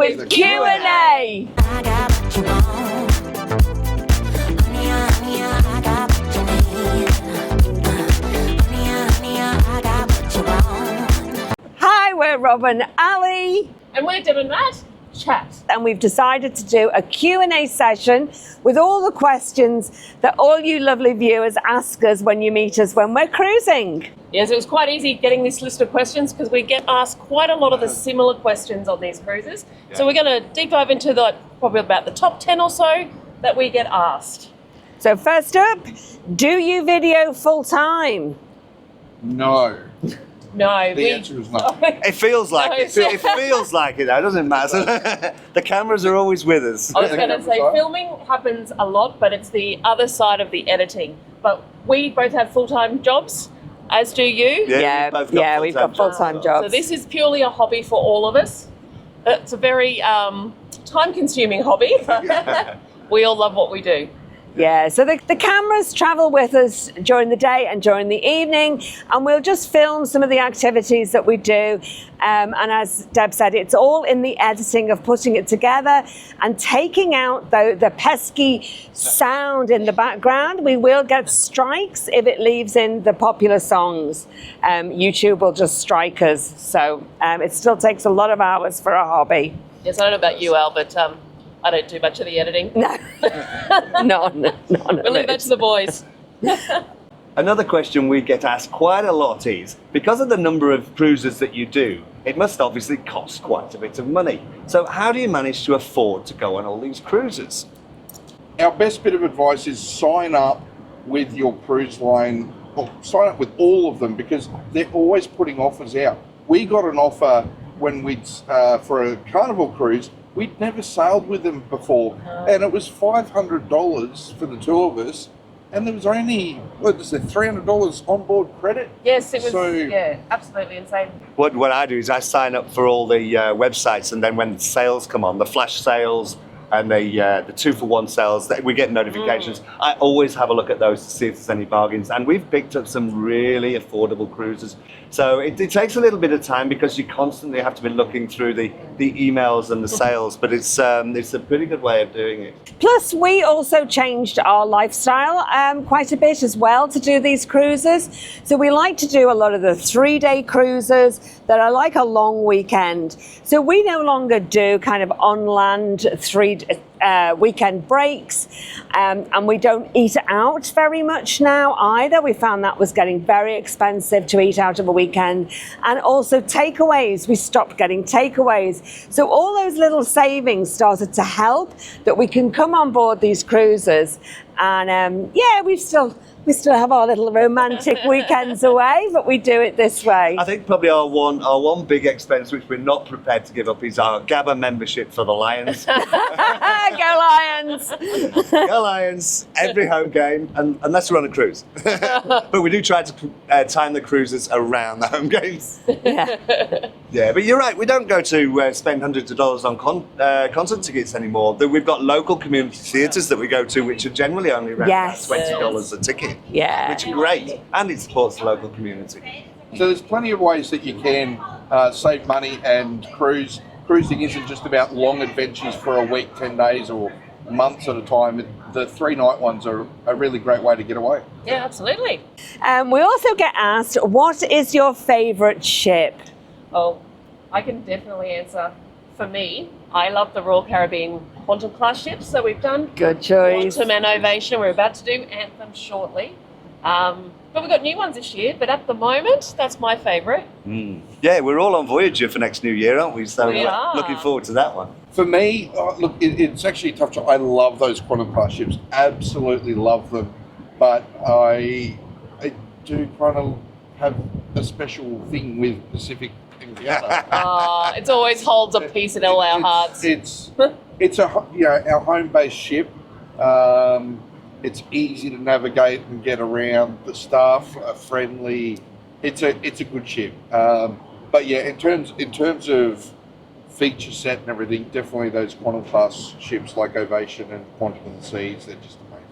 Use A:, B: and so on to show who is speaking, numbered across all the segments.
A: with Q&A.
B: I got what you want. Honey, I got what you need. Honey, I got what you want.
A: Hi, we're Rob and Ali.
C: And we're Deb and Matt. Chat.
A: And we've decided to do a Q&A session with all the questions that all you lovely viewers ask us when you meet us when we're cruising.
C: Yes, it was quite easy getting this list of questions because we get asked quite a lot of the similar questions on these cruises. Yeah. So we're going to deep dive into probably about the top 10 or so that we get asked.
A: So first up, do you video full time?
D: No.
C: No.
D: The answer is no.
E: It feels like it.
C: No.
E: It feels like it, though, doesn't it, Matt? The cameras are always with us.
C: I was going to say filming happens a lot, but it's the other side of the editing. But we both have full-time jobs, as do you.
A: We've got full-time jobs.
C: So this is purely a hobby for all of us. It's a very time-consuming hobby. We all love what we do.
A: Yeah, so the cameras travel with us during the day and during the evening, and we'll just film some of the activities that we do. And as Deb said, it's all in the editing of putting it together and taking out the pesky sound in the background. We will get strikes if it leaves in the popular songs. YouTube will just strike us. So it still takes a lot of hours for a hobby.
C: Yes, I don't know about you, Al, but I don't do much of the editing.
A: No. No.
C: We'll leave that to the boys.
E: Another question we get asked quite a lot is, because of the number of cruises that you do, it must obviously cost quite a bit of money. So how do you manage to afford to go on all these cruises?
D: Our best bit of advice is sign up with your cruise line, or sign up with all of them, because they're always putting offers out. We got an offer when for a Carnival cruise. We'd never sailed with them before, and it was $500 for the two of us, and there was only, $300 onboard credit?
C: Yes, it was, absolutely insane.
E: What I do is I sign up for all the websites, and then when sales come on, the flash sales and the 2-for-1 sales, we get notifications. I always have a look at those to see if there's any bargains, and we've picked up some really affordable cruises. So it takes a little bit of time because you constantly have to be looking through the emails and the sales, but it's a pretty good way of doing it.
A: Plus, we also changed our lifestyle quite a bit as well to do these cruises. So we like to do a lot of the 3-day cruises that are like a long weekend. So we no longer do kind of on-land weekend breaks, and we don't eat out very much now either. We found that was getting very expensive to eat out of a weekend. And also takeaways, we stopped getting takeaways. So all those little savings started to help that we can come on board these cruises, and we still have our little romantic weekends away, but we do it this way.
E: I think probably our one big expense which we're not prepared to give up is our GABA membership for the Lions.
A: Go Lions!
E: Go Lions! Every home game, unless we're on a cruise. But we do try to time the cruises around the home games. Yeah, but you're right, we don't go to spend hundreds of dollars on concert tickets anymore. We've got local community theatres that we go to, which are generally only around $20 a ticket.
A: Yeah.
E: Which are great, and it supports the local community.
D: So there's plenty of ways that you can save money and cruise. Cruising isn't just about long adventures for a week, 10 days or months at a time. The 3-night ones are a really great way to get away.
C: Yeah, absolutely.
A: We also get asked, what is your favourite ship?
C: Oh, I can definitely answer. For me, I love the Royal Caribbean Quantum class ships. So we've done
A: Good choice.
C: Quantum and Ovation. We're about to do Anthem shortly. But we've got new ones this year, but at the moment, that's my favourite.
E: Yeah, we're all on Voyager for next new year, aren't we? So
C: we are.
E: Looking forward to that one.
D: For me, look, it's actually a tough job. I love those Quantum class ships, absolutely love them. But I do kind of have a special thing with Pacific Encounter.
C: It always holds a piece in all our hearts.
D: It's our home-based ship. It's easy to navigate and get around. The staff are friendly. It's a good ship. But yeah, in terms of feature set and everything, definitely those Quantum class ships like Ovation and Quantum of the Seas, they're just amazing.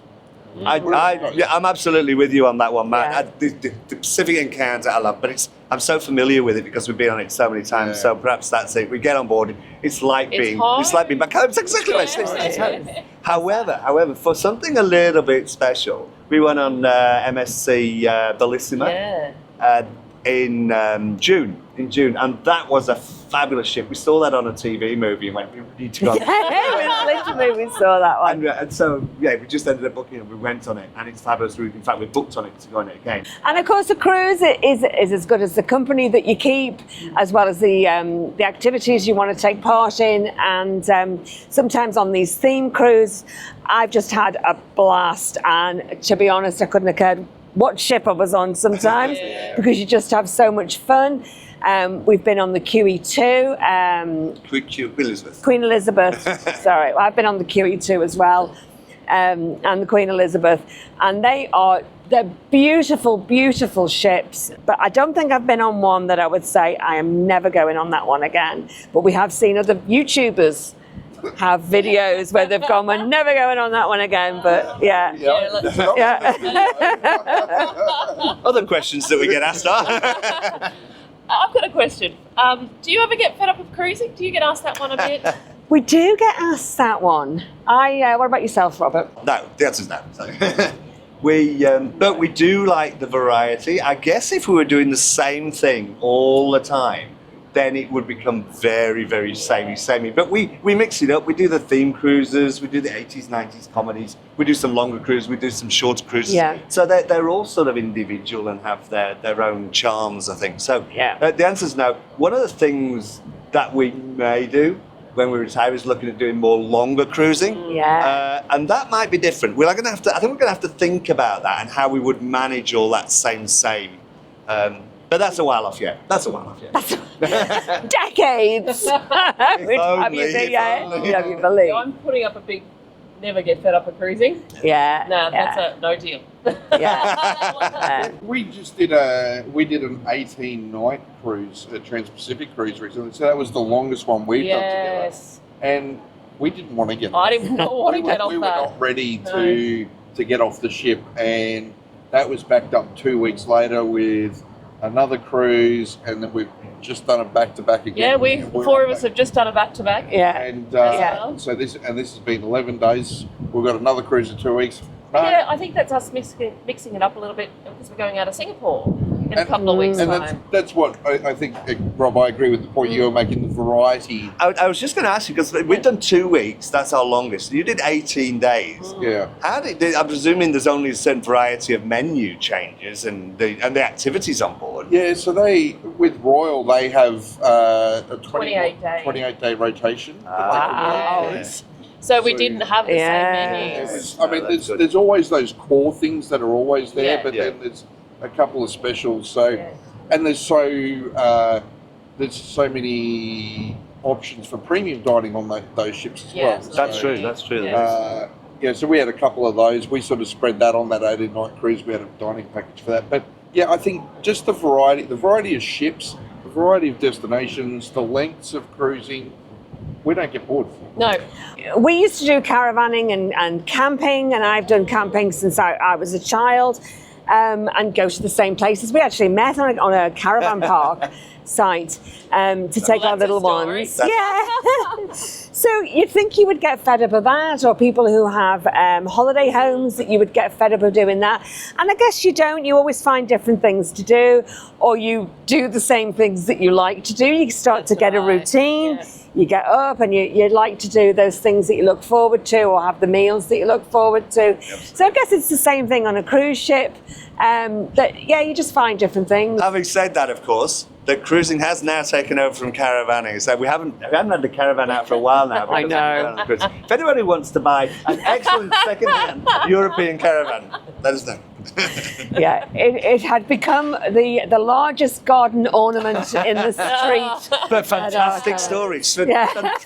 E: I'm absolutely with you on that one, Matt.
A: Yeah.
E: The Pacific Encounter I love, but I'm so familiar with it because we've been on it so many times.
D: Yeah.
E: So perhaps that's it. We get on board. It's like being back home. It's exactly what it is. However, for something a little bit special, we went on MSC Bellissima in June. And that was a fabulous ship. We saw that on a TV movie and went, we need to go on.
A: Literally, we saw that one.
E: And so, we just ended up booking it. We went on it, and it's fabulous. In fact, we booked on it to go on it again.
A: And of course, the cruise is as good as the company that you keep, as well as the activities you want to take part in. And sometimes on these theme cruises, I've just had a blast. And to be honest, I couldn't have cared what ship I was on sometimes because you just have so much fun. We've been on the QE2. Queen Elizabeth. Sorry, I've been on the QE2 as well, and the Queen Elizabeth, and they're beautiful, beautiful ships. But I don't think I've been on one that I would say I am never going on that one again. But we have seen other YouTubers have videos where they've gone, we're never going on that one again. But yeah.
E: Other questions that we get asked are.
C: I've got a question. Do you ever get fed up of cruising? Do you get asked that one a bit?
A: We do get asked that one. What about yourself, Robert?
E: No, the answer's no. But we do like the variety. I guess if we were doing the same thing all the time, then it would become very, very samey. But we mix it up. We do the theme cruises. We do the 80s, 90s comedies. We do some longer cruises. We do some shorter cruises.
A: Yeah.
E: So they're all sort of individual and have their own charms, I think. So the answer is no. One of the things that we may do when we retire is looking at doing more longer cruising.
A: Yeah.
E: And that might be different. I think we're going to have to think about that and how we would manage all that same. But that's a while off yet.
A: Decades. You believe?
C: I'm putting up a big never get fed up of cruising.
A: Yeah.
C: No, that's a no deal.
A: Yeah.
D: We just did an 18-night cruise, a Trans-Pacific cruise recently. So that was the longest one we've done together. And we didn't want to get
C: I didn't want to get off that.
D: We were not ready to get off the ship, and that was backed up 2 weeks later with another cruise, and then we've just done a back-to-back again.
C: Yeah, four of us have just done a back-to-back.
A: Yeah.
D: And so this has been 11 days. We've got another cruise in 2 weeks.
C: Yeah, I think that's us mixing it up a little bit because we're going out of Singapore in a couple of weeks'
D: and
C: time.
D: that's what I think, Rob, I agree with the point you were making, the variety.
E: I was just going to ask you, because we've done 2 weeks, that's our longest. You did 18 days.
D: Yeah.
E: I'm presuming there's only a certain variety of menu changes and the activities on board.
D: Yeah, so with Royal, they have a
C: 28-day
D: rotation.
A: Wow.
C: So we didn't have the same menus.
D: I mean, there's always those core things that are always there,
C: Yeah.
D: but then there's a couple of specials. So, and there's so many options for premium dining on those ships as well.
E: That's true.
D: So we had a couple of those. We sort of spread that on that 18-night cruise. We had a dining package for that. But yeah, I think just the variety of ships, the variety of destinations, the lengths of cruising. We don't get bored.
C: No.
A: We used to do caravanning and camping, and I've done camping since I was a child, and go to the same places. We actually met on a caravan park site to take our little ones. Yeah. So you'd think you would get fed up of that, or people who have holiday homes, that you would get fed up of doing that. And I guess you don't. You always find different things to do, or you do the same things that you like to do. You start to get a routine.
C: Yeah.
A: You get up and you like to do those things that you look forward to, or have the meals that you look forward to. Yep. So I guess it's the same thing on a cruise ship. You just find different things.
E: Having said that, of course, that cruising has now taken over from caravanning. So we haven't had the caravan out for a while now.
A: I know.
E: If anybody wants to buy an excellent second-hand European caravan, let us know.
A: Yeah, it had become the largest garden ornament in the street.
E: But fantastic stories.
A: Yeah.
C: They've got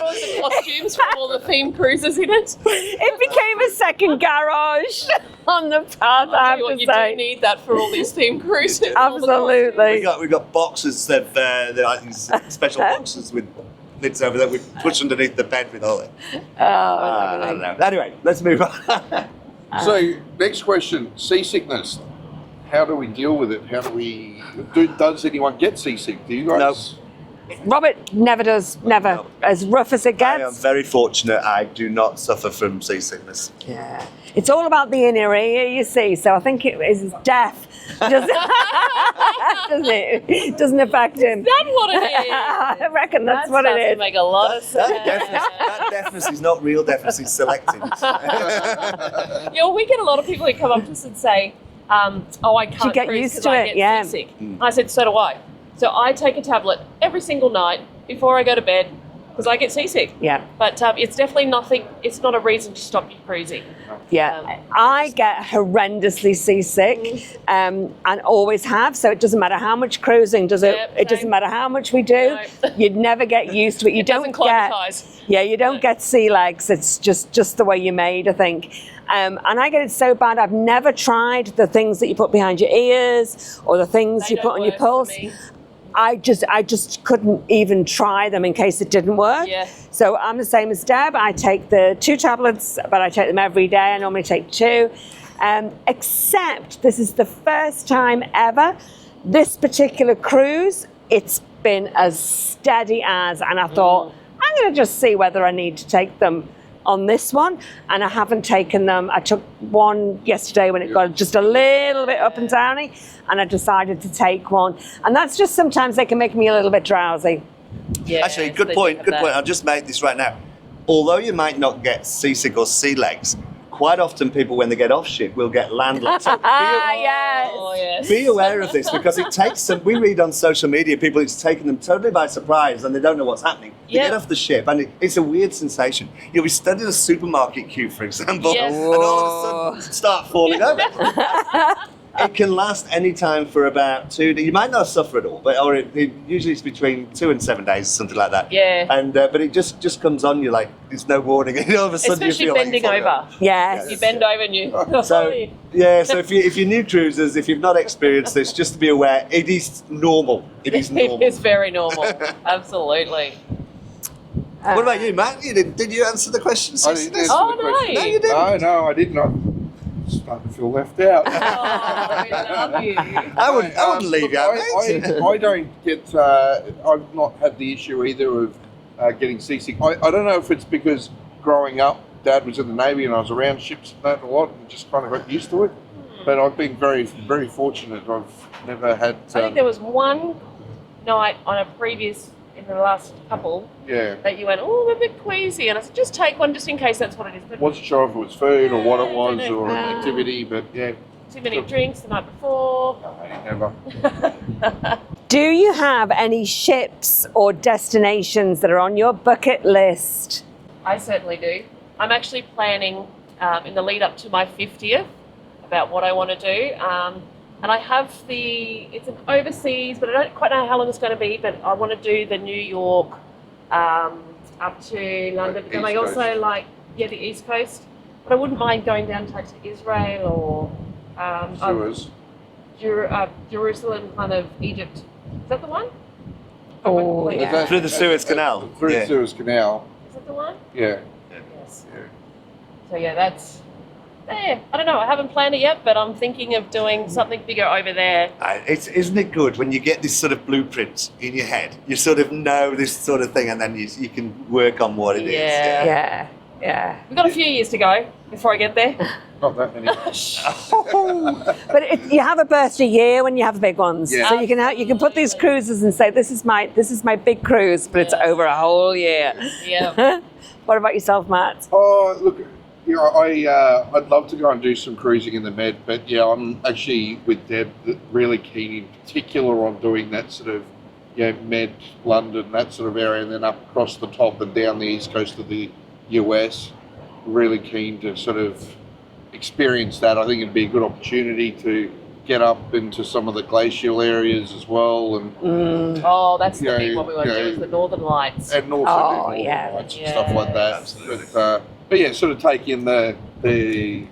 C: all the costumes from all the themed cruises in it.
A: It became a second garage on the path, I have to
C: You
A: say.
C: do need that for all these themed cruises.
A: Absolutely.
E: We got boxes of I think special boxes with lids over that we push underneath the bed with all it. I don't know. Anyway, let's move on.
D: So, next question: seasickness. How do we deal with it? How do we? Does anyone get seasick? Do you guys?
A: Robert never does, never.
E: No.
A: As rough as it
E: I am
A: gets.
E: very fortunate. I do not suffer from seasickness.
A: Yeah. It's all about the inner ear, you see. So I think it is deaf. Doesn't it? It doesn't affect him.
C: That's what it is.
A: I reckon that's what it
C: starts to
A: is.
C: make a lot of sense.
E: That deafness is not real deafness, it's selective.
C: Yeah, we get a lot of people who come up to us and say, "Oh, I can't
A: get
C: cruise
A: used
C: 'cause
A: to
C: I
A: it,
C: get
A: yeah.
C: seasick." I said, "So do I." So I take a tablet every single night before I go to bed because I get seasick.
A: Yeah.
C: But it's definitely nothing. It's not a reason to stop you cruising.
A: Yeah, I get horrendously seasick, and always have. So it doesn't matter how much cruising does it.
C: Yep,
A: It doesn't
C: same.
A: matter how much we do.
C: No.
A: You'd never get used to it. You
C: It
A: don't
C: doesn't
A: get.
C: climatise.
A: Yeah, you don't get sea legs. It's just the way you're made, I think. And I get it so bad. I've never tried the things that you put behind your ears or the things
C: They
A: you put
C: don't
A: on your
C: work for
A: pulse.
C: me.
A: I just couldn't even try them in case it didn't work.
C: Yeah.
A: So I'm the same as Deb. I take the 2 tablets, but I take them every day. I normally take 2. Except this is the first time ever, this particular cruise, it's been as steady as, and I thought, I'm going to just see whether I need to take them on this one, and I haven't taken them. I took one yesterday when it got just a little bit up and downy, and I decided to take one. And that's just sometimes they can make me a little bit drowsy.
C: Yeah,
E: Actually,
C: so
E: good
C: they
E: point,
C: have
E: good
C: that.
E: point. I'll just make this right now. Although you might not get seasick or sea legs, quite often people, when they get off ship, will get landlocked. So
A: Yes.
C: Oh yes.
E: be aware of this because it takes some. We read on social media people it's taken them totally by surprise and they don't know what's happening. They
C: Yeah.
E: get off the ship and it's a weird sensation. You'll be stood in a supermarket queue, for example,
C: Yes.
E: and all of a sudden start falling over. It can last any time for about 2 days. You might not suffer at all, but usually it's between 2 and 7 days, something like that.
C: Yeah.
E: And but it just comes on you like there's no warning, and all of a sudden
C: Especially
E: you feel
C: bending
E: like you're falling
C: over.
A: Yes.
C: You bend over and you.
E: so yeah, so if you're new cruisers, if you've not experienced this, just to be aware, it is normal. It is normal.
C: It is very normal. Absolutely.
E: What about you, Matt? Did you answer the question?
D: I didn't answer
C: Oh,
D: the question.
C: no.
E: No, you didn't.
D: No, I did not. Starting to feel left out.
C: Oh, we love you.
E: I wouldn't leave you out, mate.
D: I don't get. I've not had the issue either of getting seasick. I don't know if it's because growing up, Dad was in the Navy and I was around ships and that a lot, and just kind of got used to it. But I've been very, very fortunate. I've never had.
C: I think there was one night on a previous, in the last couple,
D: Yeah.
C: that you went, oh, I'm a bit queasy. And I said, just take one just in case that's what it is. But
D: Wasn't sure if it was food or what it
C: Yeah,
D: was
C: I don't
D: or
C: know.
D: an activity, but yeah,
C: too many drinks the night before.
D: never.
A: Do you have any ships or destinations that are on your bucket list?
C: I certainly do. I'm actually planning in the lead up to my 50th about what I want to do. And I have it's an overseas, but I don't quite know how long it's going to be, but I want to do the New York up to London. And I
D: East
C: also
D: Coast.
C: like, the East Coast. But I wouldn't mind going down to Israel or
D: Suez.
C: Jerusalem, kind of Egypt. Is that the one?
A: Oh,
C: Is
A: yeah.
C: that
E: Through the Suez Canal.
D: Through
E: Yeah.
D: the Suez Canal.
C: the one?
D: Yeah.
C: Yes.
D: Yeah.
C: So yeah, that's. I don't know. I haven't planned it yet, but I'm thinking of doing something bigger over there.
E: Isn't it good when you get this sort of blueprint in your head? You sort of know this sort of thing, and then you can work on what it is.
C: Yeah.
A: Yeah, yeah.
C: We've got a few years to go before I get there.
D: Not that many.
A: But you have a burst a year when you have big ones,
D: Yeah.
A: so you can put these cruises and say this is my big cruise, but it's over a whole year.
C: Yeah.
A: What about yourself, Matt?
D: Oh, look, you know, I'd love to go and do some cruising in the Med, but yeah, I'm actually with Deb really keen in particular on doing that sort of, Med, London, that sort of area, and then up across the top and down the east coast of the US. Really keen to sort of experience that. I think it'd be a good opportunity to get up into some of the glacial areas as well, and
C: Oh, that's the
D: Yeah,
C: big one we want to do
D: yeah.
C: is the Northern Lights.
D: and also
A: Oh,
D: do Northern
A: yeah.
D: Lights and stuff like that.
E: Absolutely.
D: But yeah, sort of take in the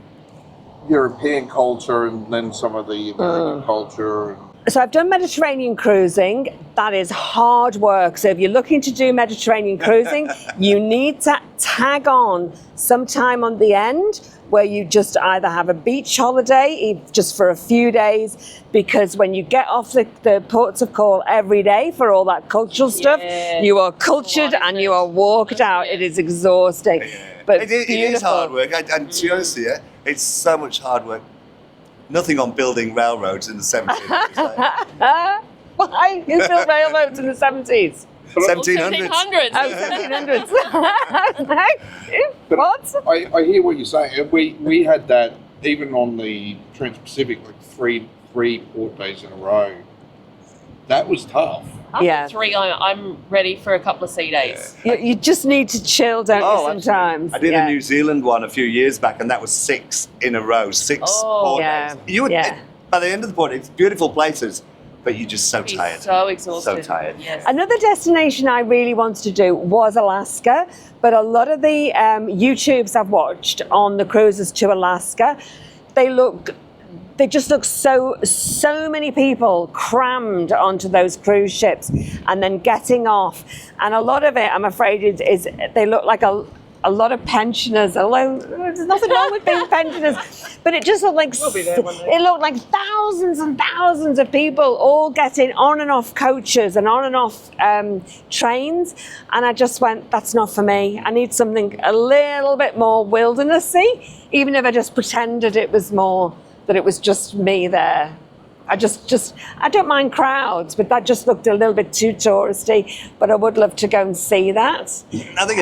D: European culture and then some of the American culture. And
A: So I've done Mediterranean cruising. That is hard work. So if you're looking to do Mediterranean cruising, you need to tag on some time on the end where you just either have a beach holiday just for a few days, because when you get off the ports of call every day for all that cultural stuff,
C: Yeah.
A: you are cultured and you are walked out. It is exhausting. But
E: It is
A: beautiful.
E: hard work, and to be honest with you, it's so much hard work. Nothing on building railroads in the 70s. It's like
A: Why? Who built railroads in the 70s?
E: 1700s.
C: 1700s.
A: Oh, 1700s.
D: But
A: What?
D: I hear what you're saying. We had that even on the Trans-Pacific, like three port days in a row. That was tough.
C: After
A: Yeah.
C: 3, I'm ready for a couple of sea days.
A: You just need to chill, don't you,
E: absolutely.
A: sometimes?
E: I did
A: Yeah.
E: a New Zealand one a few years back, and that was 6 in a row, 6
C: Oh.
E: port
A: Yeah.
E: days. You would,
A: Yeah.
E: by the end of the port, it's beautiful places, but you're just so
C: Be
E: tired.
C: so exhausted.
E: So tired.
C: Yes.
A: Another destination I really wanted to do was Alaska, but a lot of the YouTubes I've watched on the cruises to Alaska, they just look so many people crammed onto those cruise ships and then getting off. And a lot of it, I'm afraid, is they look like a lot of pensioners, although there's nothing wrong with being pensioners, but it just looked like
C: We'll be there one day.
A: it looked like thousands and thousands of people all getting on and off coaches and on and off trains, and I just went, that's not for me. I need something a little bit more wildernessy, even if I just pretended it was more that it was just me there. I don't mind crowds, but that just looked a little bit too touristy. But I would love to go and see that.
E: I think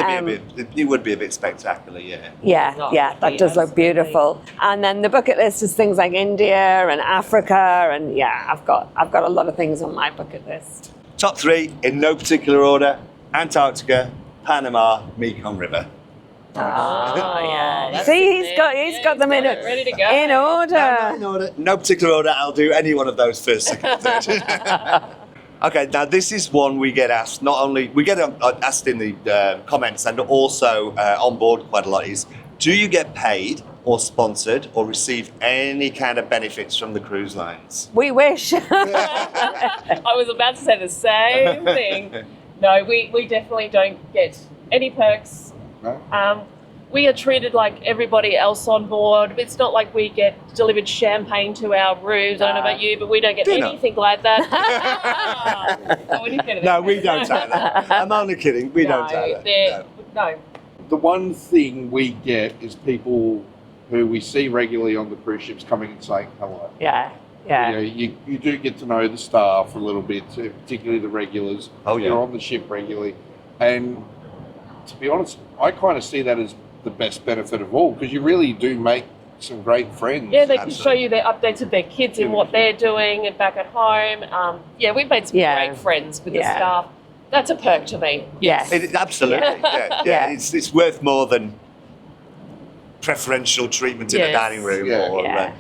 E: it would be a bit spectacular, yeah.
A: Yeah,
C: Oh,
A: yeah, that does look
C: absolutely.
A: beautiful. And then the bucket list is things like India and Africa, and yeah, I've got a lot of things on my bucket list.
E: Top 3 in no particular order: Antarctica, Panama, Mekong River.
A: Oh yeah.
C: that's
A: See,
C: it
A: he's
C: there.
A: got them in
C: it ready to go.
A: in order.
E: No, no particular order. I'll do any one of those first, second, third. Okay, now this is one we get asked. Not only we get asked in the comments and also on board quite a lot. Is, do you get paid or sponsored or receive any kind of benefits from the cruise lines?
A: We wish.
C: I was about to say the same thing. No, we definitely don't get any perks.
D: No?
C: We are treated like everybody else on board. It's not like we get delivered champagne to our rooms. I don't know about you, but we don't get
E: Do you not?
C: anything like that. No, we don't get
E: No, we don't have that. I'm only kidding. We don't have that.
C: No.
D: The one thing we get is people who we see regularly on the cruise ships coming and saying hello.
A: Yeah,
D: You
A: yeah.
D: know, you do get to know the staff a little bit, particularly the regulars.
E: Oh, yeah.
D: You're on the ship regularly. And to be honest, I kind of see that as the best benefit of all, because you really do make some great friends.
C: Yeah, they can
E: Absolutely.
C: show you their updates of their kids and what they're doing and back at home. Yeah, we've made some
A: Yeah.
C: great friends with the
A: Yeah.
C: staff. That's a perk to me.
A: Yes.
E: Absolutely. Yeah.
A: Yeah.
E: It's worth more than preferential treatment in a
C: Yes.
E: dining room
D: Yeah.
E: or
A: Yeah.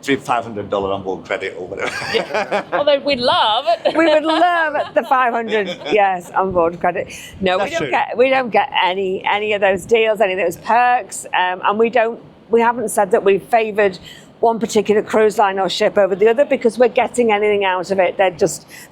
E: $500 onboard credit or whatever.
C: Although we'd love it.
A: We would love the 500, yes, on board credit. No,
E: That's true.
A: we don't get any of those deals, any of those perks, and we haven't said that we favoured one particular cruise line or ship over the other because we're getting anything out of it.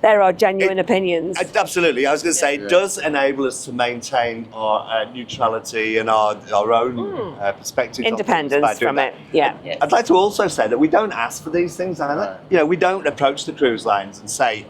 A: They're our genuine opinions.
E: Absolutely. I was going to say,
D: Yeah.
E: it does enable us to maintain our neutrality and our own perspective. on things by
A: Independence
E: doing
A: from
E: that.
A: it. Yeah.
C: Yes.
E: I'd like to also say that we don't ask for these things either.
D: No.
E: You know, we don't approach the cruise lines and say,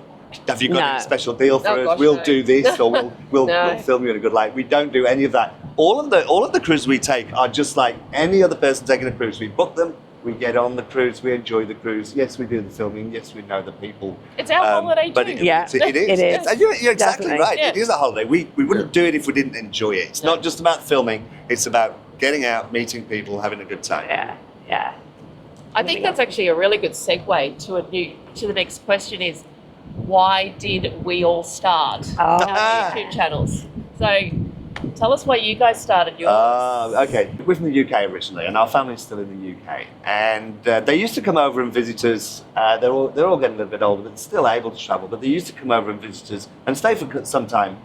E: have you got
A: No.
E: any special deal for
C: Oh,
E: us?
C: gosh,
E: We'll
C: no.
E: do this or we'll
C: No.
E: film you in a good light. We don't do any of that. All of the cruises we take are just like any other person taking a cruise. We book them, we get on the cruise, we enjoy the cruise. Yes, we do the filming. Yes, we know the people.
C: It's our holiday
E: but
C: too.
A: Yeah.
E: it is.
A: It is.
E: It's- you're exactly
A: Definitely.
E: right.
C: Yeah.
E: It is a holiday. We wouldn't do it if we didn't enjoy it. It's not just about filming. It's about getting out, meeting people, having a good time.
A: Yeah. Yeah.
C: I think that's actually a really good segue to the next question is, why did we all start
A: Oh.
C: our YouTube channels? So tell us why you guys started yours.
E: Okay. We're from the UK originally, and our family's still in the UK. And they used to come over and visit us. They're all getting a little bit older, but still able to travel. But they used to come over and visit us and stay for some time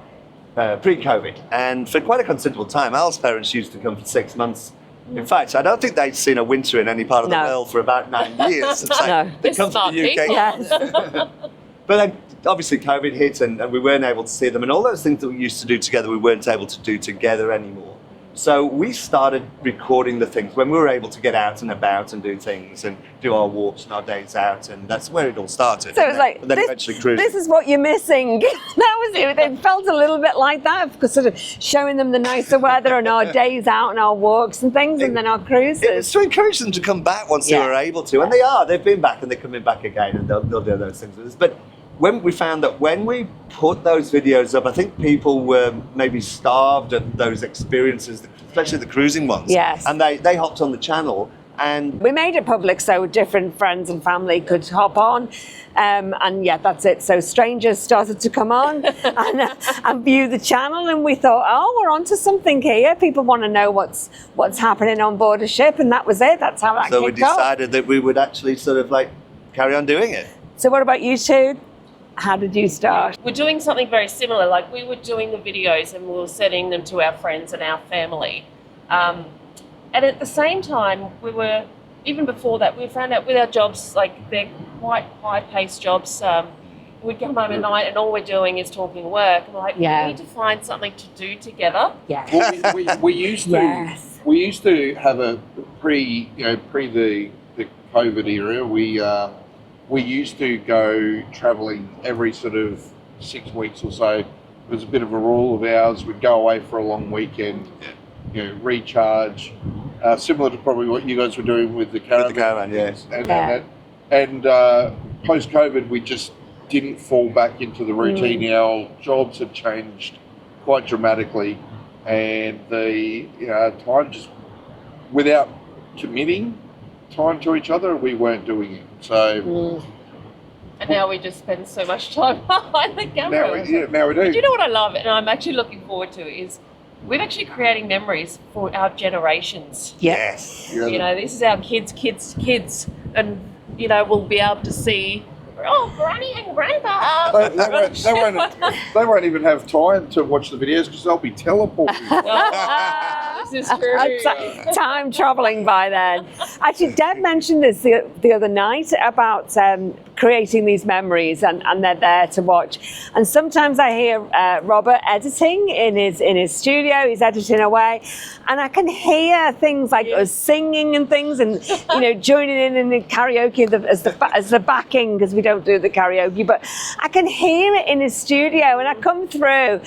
E: pre-COVID. And for quite a considerable time, Al's parents used to come for 6 months In fact, I don't think they'd seen a winter in any part of the
A: No.
E: world for about 9 years. It's like,
A: No.
E: they
C: They're
E: come to
C: smart
E: the UK.
C: people.
A: Yes.
E: But then obviously COVID hit and we weren't able to see them, and all those things that we used to do together we weren't able to do together anymore. So we started recording the things when we were able to get out and about and do things and do our walks and our days out, and that's where it all started.
A: So it was like,
E: and then eventually cruising.
A: this is what you're missing. That was it. It felt a little bit like that, because sort of showing them the nicer weather and our days out and our walks and things, and then our cruises.
E: It was to encourage them to come back once they
A: Yeah.
E: were able to, and they are. They've been back and they're coming back again, and they'll do those things with us. But when we found that when we put those videos up, I think people were maybe starved at those experiences, especially the cruising ones.
A: Yes.
E: And they hopped on the channel, and
A: We made it public so different friends and family could hop on. And yeah, that's it. So strangers started to come on and view the channel, and we thought, oh, we're onto something here. People want to know what's happening on board a ship, and that was it. That's how that
E: so we
A: kicked off.
E: decided that we would actually sort of like carry on doing it.
A: So what about you two? How did you start?
C: We're doing something very similar. Like, we were doing the videos and we were sending them to our friends and our family. And at the same time, even before that, we found out with our jobs, like, they're quite high-paced jobs. We'd come home at night and all we're doing is talking work. And we're like,
A: Yeah.
C: we need to find something to do together.
A: Yeah.
D: Well, we used to
A: Yes.
D: we used to have a pre the COVID era. We used to go travelling every sort of 6 weeks or so. It was a bit of a rule of ours. We'd go away for a long weekend, recharge, similar to probably what you guys were doing with the caravan.
E: With the caravan, yes.
D: And post-COVID, we just didn't fall back into the routine. Our jobs had changed quite dramatically, and the time just, without committing time to each other, we weren't doing it. So
C: And now we just spend so much time behind the camera.
D: now we do.
C: But you know what I love, and I'm actually looking forward to, is we're actually creating memories for our generations.
E: Yes.
D: Yeah.
C: This is our kids, and we'll be able to see, oh, Granny and Grandpa.
D: They won't even have time to watch the videos because they'll be teleporting.
C: This is true.
A: Time traveling by then. Actually, Deb mentioned this the other night about creating these memories, and they're there to watch. And sometimes I hear Robert editing in his studio. He's editing away, and I can hear things like us singing and things, and joining in the karaoke as the backing, because we don't do the karaoke. But I can hear it in his studio, and I come through,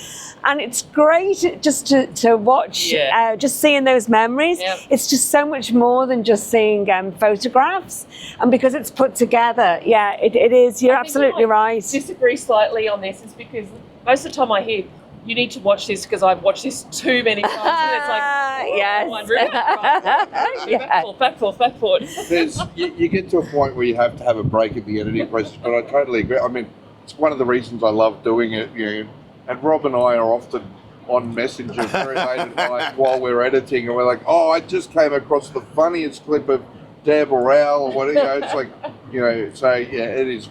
A: and it's great just to watch.
C: Yeah.
A: Just seeing those memories.
C: Yep.
A: It's just so much more than just seeing photographs, and because it's put together, it is. You're
C: I think
A: absolutely
C: I
A: right.
C: disagree slightly on this, is because most of the time I hear, you need to watch this because I've watched this too many times. And it's like, oh,
A: Yes.
C: one room, right, back forward.
D: You get to a point where you have to have a break in the editing process, but I totally agree. I mean, it's one of the reasons I love doing it. And Rob and I are often on Messenger very late at night while we're editing, and we're like, oh, I just came across the funniest clip of Deb or Al or whatever. It's like, so yeah, it is.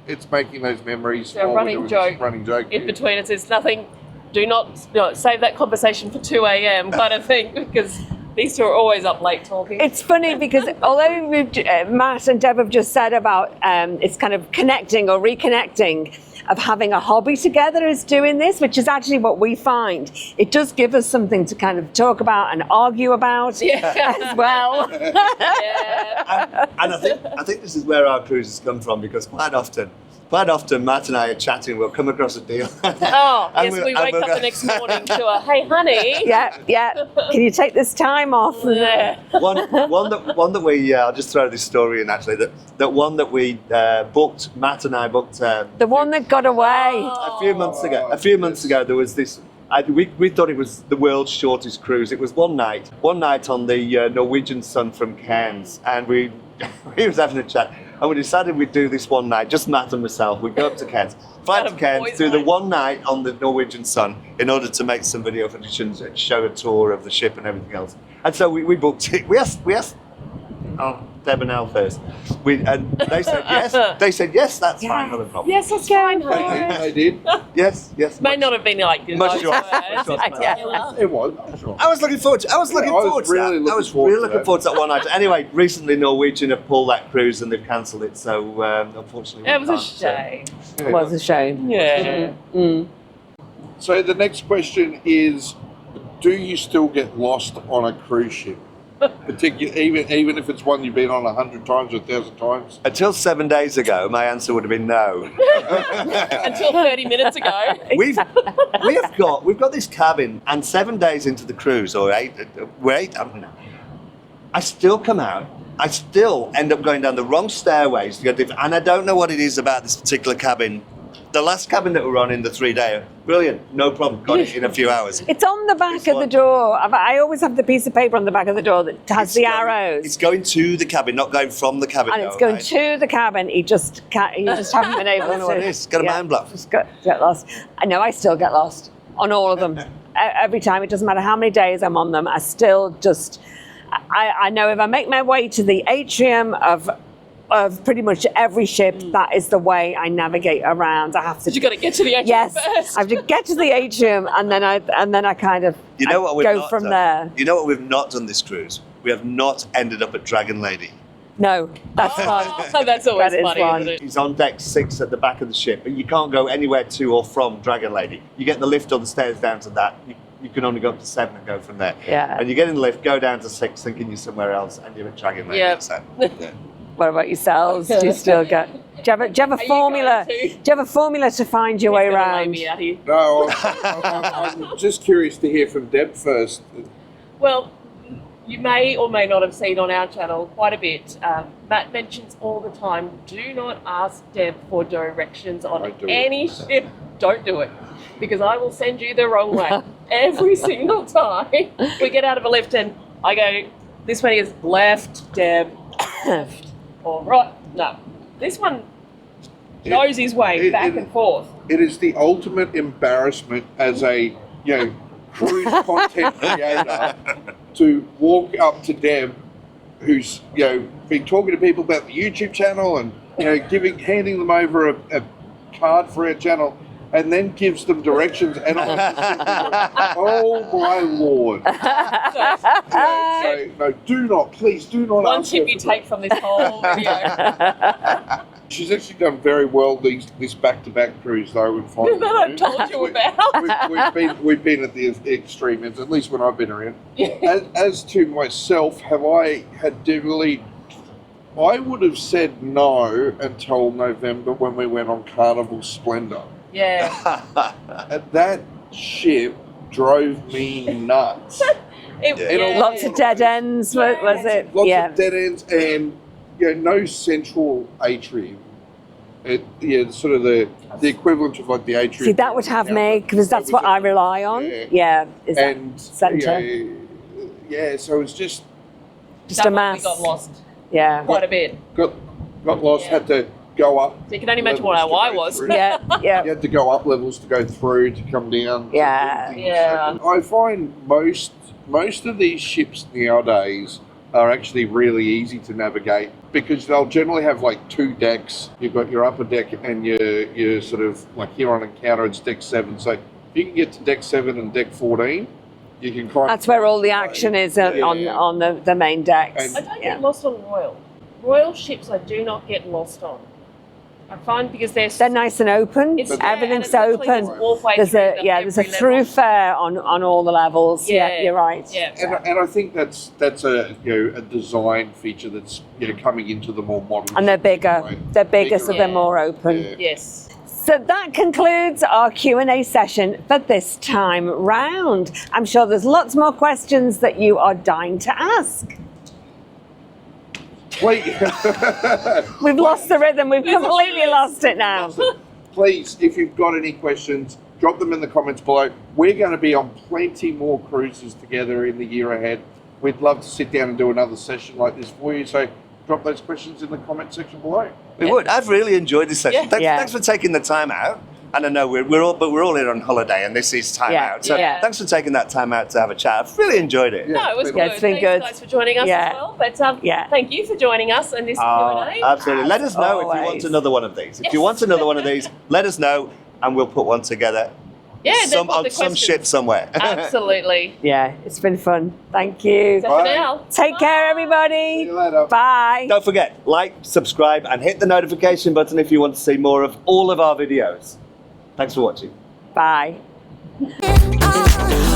D: It's making those memories.
C: So running joke. In between us is nothing. Do not save that conversation for 2 a.m. kind of thing, because these two are always up late talking.
A: It's funny because although Matt and Deb have just said about it's kind of connecting or reconnecting, of having a hobby together is doing this, which is actually what we find. It does give us something to kind of talk about and argue about as well.
C: Yeah.
E: And I think this is where our cruises come from, because quite often Matt and I are chatting, we'll come across a deal.
C: Oh,
E: And
C: yes, we wake up the next morning to a, hey, honey.
A: Yeah. Can you take this time off?
C: Yeah.
E: one that we I'll just throw this story in actually, that one that we booked, Matt and I booked
A: The one that got away.
E: a few months ago there was this, we thought it was the world's shortest cruise. It was one night on the Norwegian Sun from Cairns, and we was having a chat, and we decided we'd do this one night, just Matt and myself. We'd go up to Cairns, fly to Cairns, do the one night on the Norwegian Sun in order to make some video footage and show a tour of the ship and everything else. And so we booked it. We asked Deb and Al first. And they said yes. They said yes. That's fine, not a problem.
C: Yes, that's fine.
D: They did.
E: Yes.
C: May not have been like those
E: Much yours.
C: words.
D: It was. I'm sure.
E: I was looking forward to. I was looking forward to
D: really
E: that. I was
D: looking
E: really
D: forward to
E: looking forward to that one night. Anyway, recently Norwegian have pulled that cruise and they've cancelled it. So unfortunately,
C: It was a
E: we can't.
C: shame.
A: It was a shame.
C: Yeah.
D: So the next question is, do you still get lost on a cruise ship? Even if it's one you've been on 100 times or 1,000 times?
E: Until 7 days ago, my answer would have been no.
C: Until 30 minutes ago.
E: we've got this cabin, and 7 days into the cruise, or eight, I don't know. I still come out. I still end up going down the wrong stairways to go different, and I don't know what it is about this particular cabin. The last cabin that we were on in the 3-day, brilliant, no problem, got it in a few hours.
A: It's on the back
E: It's
A: of the
E: like-
A: door. I always have the piece of paper on the back of the door that has the arrows.
E: It's going to the cabin, not going from the cabin.
A: And it's
E: though,
A: going
E: right?
A: to the cabin. You just haven't been able
E: I don't know
A: to.
E: what it is. Got a mind block.
A: Just get lost. I know I still get lost on all of them. Every time, it doesn't matter how many days I'm on them. I still just. I know if I make my way to the atrium of pretty much every ship, that is the way I navigate around. I have to.
C: You got to get to the atrium
A: Yes,
C: first.
A: I have to get to the atrium, and then I kind of
E: You know what we've
A: go
E: not
A: from
E: done?
A: there.
E: You know what we've not done this cruise? We have not ended up at Dragon Lady.
A: No, that's fun.
C: Oh, that's always
A: That is
C: funny,
A: fun.
C: isn't it?
E: He's on deck 6 at the back of the ship, but you can't go anywhere to or from Dragon Lady. You get the lift or the stairs down to that. You can only go up to 7 and go from there.
A: Yeah.
E: And you get in the lift, go down to 6, thinking you're somewhere else, and you're at Dragon Lady.
C: Yep.
E: So, yeah.
A: What about yourselves? Do you still get? Do you have a
C: Are you
A: formula?
C: going
A: Do
C: to?
A: you have a formula to find your way
C: He's gonna lay
A: around?
C: me out here.
D: No, I'm just curious to hear from Deb first.
C: Well, you may or may not have seen on our channel quite a bit. Matt mentions all the time, do not ask Deb for directions on
D: Don't do it.
C: any ship. Don't do it. Because I will send you the wrong way every single time. We get out of a lift and I go, this one is left, Deb, left, or right. No. This one knows his way back and forth.
D: It is the ultimate embarrassment as a cruise content creator to walk up to Deb, who's been talking to people about the YouTube channel and handing them over a card for our channel, and then gives them directions, and I'm just thinking, oh my lord! So no, please do not.
C: One
D: ask
C: tip
D: her
C: you
D: for
C: take from this whole video.
D: She's actually done very well this back-to-back cruise though. And
C: That I told you about.
D: We've been at the extreme ends, at least when I've been around. As to myself, have I had definitely? I would have said no until November when we went on Carnival Splendor.
C: Yeah.
D: And that ship drove me nuts.
A: Lots of dead ends. Was it?
D: Lots
A: Yeah.
D: of dead ends and no central atrium. Sort of the equivalent of like the atrium.
A: See, that would have me because that's what I rely on. Yeah, is that
D: And
A: centre.
D: So it's just
A: Just a mass.
C: We got lost
A: Yeah.
C: quite a bit.
D: got lost.
C: Yeah.
D: Had to go up.
C: So you can only imagine what our
D: levels to
C: why
D: go
C: was.
D: through.
A: Yeah. Yeah.
D: You had to go up levels to go through to come down. to
A: Yeah.
D: do things.
C: Yeah.
D: I find most of these ships nowadays are actually really easy to navigate because they'll generally have like 2 decks. You've got your upper deck and your sort of like here on Encounter it's deck 7. So if you can get to deck 7 and deck 14, you can kind
A: That's where all the action is on the main decks.
D: And-
C: I don't
A: Yeah.
C: get lost on Royal. Royal ships I do not get lost on. I find because
A: They're nice and open.
C: It's-
A: Everything's
C: yeah, and it's literally
A: open.
C: this walkway
A: There's
C: through
A: there's a
C: every
A: through
C: level.
A: fare on all the levels. Yeah, you're right.
C: Yeah.
D: And I think that's a a design feature that's coming into the more modern.
A: And they're
D: ships
A: bigger.
D: anyway.
A: They're bigger, so they're
C: Yeah.
A: more open.
D: Yeah.
C: Yes.
A: So that concludes our Q&A session for this time round. I'm sure there's lots more questions that you are dying to ask.
D: Please,
A: We've lost the rhythm. We've completely lost it now.
D: please, if you've got any questions, drop them in the comments below. We're going to be on plenty more cruises together in the year ahead. We'd love to sit down and do another session like this for you. So drop those questions in the comment section below.
E: We would. I've really enjoyed this session.
C: Yeah.
E: Thanks for taking the time out. And I know we're all in on holiday, and this is time
A: Yeah,
E: out. So
C: yeah.
E: thanks for taking that time out to have a chat. I've really enjoyed it.
C: No, it was
D: Yeah,
C: good.
A: it's been
C: Thanks,
A: good.
C: guys, for joining us
A: Yeah.
C: as well. But
A: Yeah.
C: thank you for joining us in this
E: Oh,
C: Q&A.
E: absolutely. Let us know if you want
A: always.
E: another one of these. If
C: Yes.
E: you want another one of these, let us know, and we'll put one together.
C: Yeah, then
E: some
C: put
E: on
C: the
E: some
C: questions.
E: ship somewhere.
C: Absolutely.
A: Yeah, it's been fun. Thank you.
C: So for
D: Bye.
C: now,
A: Take care, everybody.
D: See you later.
A: Bye.
E: Don't forget, like, subscribe, and hit the notification button if you want to see more of all of our videos. Thanks for watching.
A: Bye.
B: Oh,